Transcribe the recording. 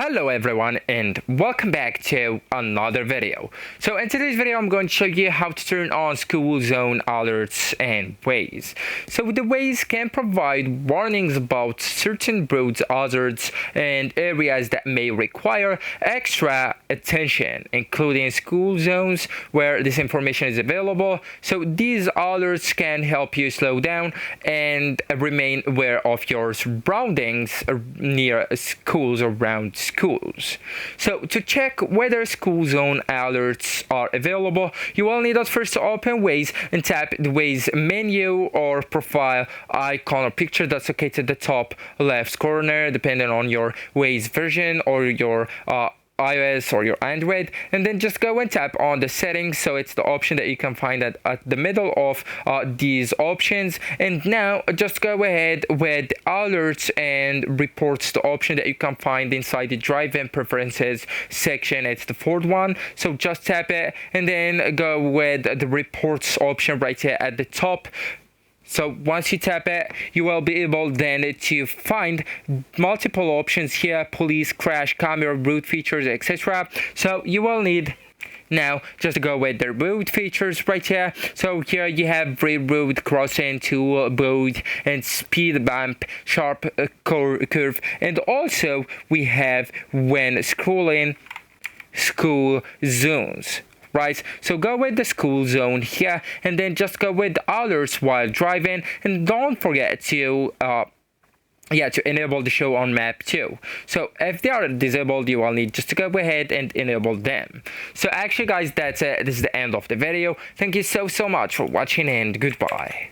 Hello everyone and welcome back to another video. So in today's video I'm going to show you how to turn on school zone alerts and Waze. So the Waze can provide warnings about certain roads, hazards and areas that may require extra attention, including school zones where this information is available. So these alerts can help you slow down and remain aware of your surroundings near schools or around schools. So to check whether school zone alerts are available, you will need at first to open Waze and tap the Waze menu or profile icon or picture that's located at the top left corner, depending on your Waze version or your iOS or your Android, and then just go and tap on the settings. So it's the option that you can find at the middle of these options, and now just go ahead with alerts and reports, the option that you can find inside the drive-in preferences section. It's the fourth one, so just tap it and then go with the reports option right here at the top. So once you tap it, you will be able then to find multiple options here: police, crash, camera, route features, etc. So you will need now just go with the road features right here. So here you have road crossing, tool board, and speed bump, sharp curve, and also we have when scrolling school zones. Right, so go with the school zone here and then just go with the alerts while driving, and don't forget to to enable the show on map too. So if they are disabled, you will need just to go ahead and enable them. So actually guys, that's it. This is the end of the video. Thank you so much for watching and goodbye.